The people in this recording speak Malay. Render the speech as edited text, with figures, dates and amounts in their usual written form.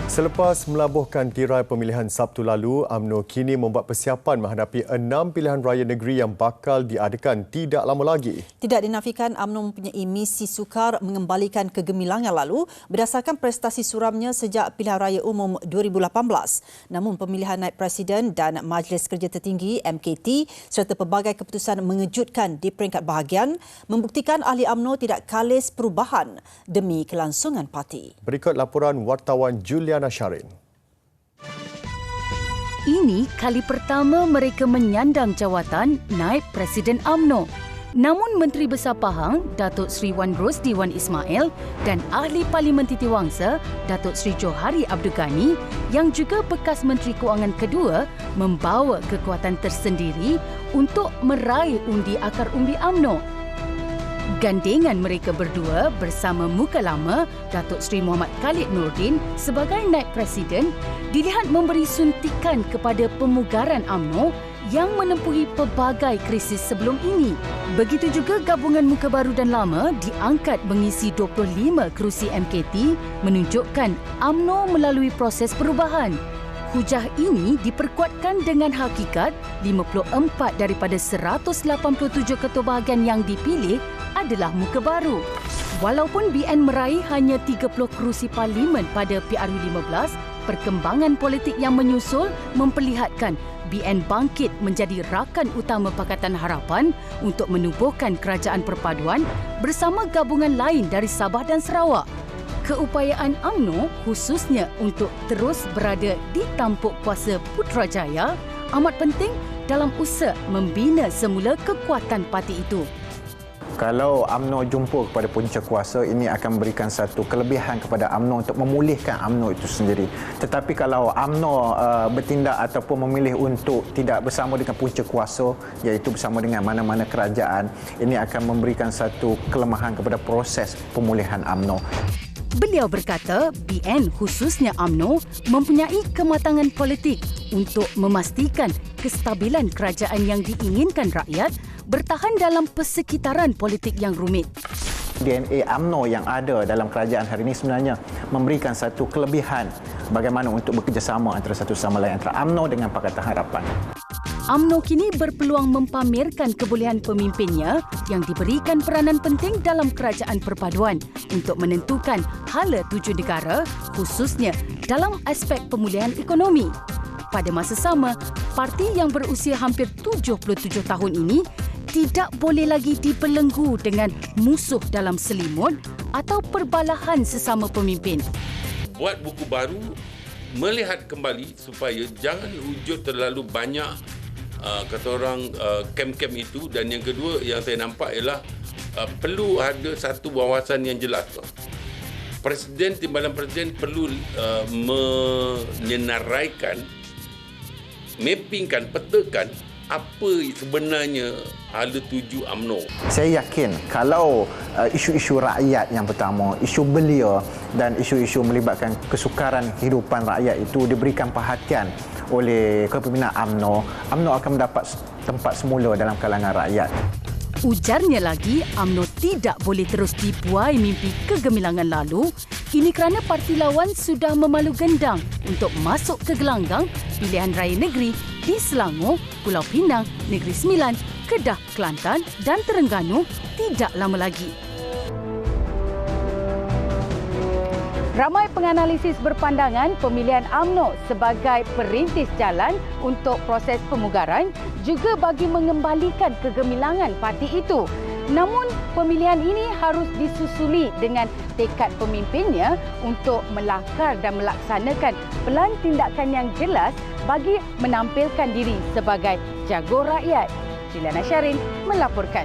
Selepas melabuhkan tirai pemilihan Sabtu lalu, UMNO kini membuat persiapan menghadapi 6 pilihan raya negeri yang bakal diadakan tidak lama lagi. Tidak dinafikan UMNO mempunyai misi sukar mengembalikan kegemilangan lalu berdasarkan prestasi suramnya sejak pilihan raya umum 2018. Namun pemilihan naib presiden dan Majlis Kerja Tertinggi MKT serta pelbagai keputusan mengejutkan di peringkat bahagian membuktikan ahli UMNO tidak kalis perubahan demi kelangsungan parti. Berikut laporan wartawan Juliana Sharin. Ini kali pertama mereka menyandang jawatan naib Presiden UMNO. Namun Menteri Besar Pahang, Datuk Seri Wan Rosdi Wan Ismail dan Ahli Parlimen Titiwangsa, Datuk Seri Johari Abdul Ghani yang juga bekas Menteri Kewangan kedua membawa kekuatan tersendiri untuk meraih undi akar umbi UMNO. Gandengan mereka berdua bersama muka lama Datuk Seri Muhammad Khalid Nordin sebagai naib presiden dilihat memberi suntikan kepada pemugaran UMNO yang menempuhi pelbagai krisis sebelum ini. Begitu juga gabungan muka baru dan lama diangkat mengisi 25 kerusi MKT menunjukkan UMNO melalui proses perubahan. Hujah ini diperkuatkan dengan hakikat 54 daripada 187 ketua bahagian yang dipilih adalah muka baru. Walaupun BN meraih hanya 30 kerusi parlimen pada PRU 15, perkembangan politik yang menyusul memperlihatkan BN bangkit menjadi rakan utama Pakatan Harapan untuk menubuhkan kerajaan perpaduan bersama gabungan lain dari Sabah dan Sarawak. Keupayaan UMNO khususnya untuk terus berada di tampuk kuasa Putrajaya amat penting dalam usaha membina semula kekuatan parti itu. Kalau UMNO jumpa kepada punca kuasa, ini akan memberikan satu kelebihan kepada UMNO untuk memulihkan UMNO itu sendiri. Tetapi kalau UMNO bertindak ataupun memilih untuk tidak bersama dengan punca kuasa, iaitu bersama dengan mana-mana kerajaan, ini akan memberikan satu kelemahan kepada proses pemulihan UMNO. Beliau berkata BN khususnya UMNO mempunyai kematangan politik untuk memastikan kestabilan kerajaan yang diinginkan rakyat bertahan dalam persekitaran politik yang rumit. DNA UMNO yang ada dalam kerajaan hari ini sebenarnya memberikan satu kelebihan bagaimana untuk bekerjasama antara satu sama lain antara UMNO dengan Pakatan Harapan. UMNO kini berpeluang mempamerkan kebolehan pemimpinnya yang diberikan peranan penting dalam kerajaan perpaduan untuk menentukan hala tuju negara khususnya dalam aspek pemulihan ekonomi. Pada masa sama, parti yang berusia hampir 77 tahun ini tidak boleh lagi dibelenggu dengan musuh dalam selimut atau perbalahan sesama pemimpin. Buat buku baru, melihat kembali supaya jangan wujud terlalu banyak kata orang kem-kem itu, dan yang kedua yang saya nampak ialah perlu ada satu wawasan yang jelas. Presiden, timbalan presiden perlu menyenaraikan, mappingkan, petakan apa sebenarnya hala tuju UMNO. Saya yakin kalau isu-isu rakyat yang pertama, isu belia dan isu-isu melibatkan kesukaran kehidupan rakyat itu diberikan perhatian oleh kepimpinan UMNO, UMNO akan mendapat tempat semula dalam kalangan rakyat. Ujarnya lagi, UMNO tidak boleh terus dibuai mimpi kegemilangan lalu. Ini kerana parti lawan sudah memalu gendang untuk masuk ke gelanggang pilihan raya negeri di Selangor, Pulau Pinang, Negeri Sembilan, Kedah, Kelantan dan Terengganu tidak lama lagi. Ramai penganalisis berpandangan pemilihan UMNO sebagai perintis jalan untuk proses pemugaran juga bagi mengembalikan kegemilangan parti itu. Namun, pemilihan ini harus disusuli dengan tekad pemimpinnya untuk melakar dan melaksanakan pelan tindakan yang jelas bagi menampilkan diri sebagai jago rakyat. Juliana Sharin melaporkan.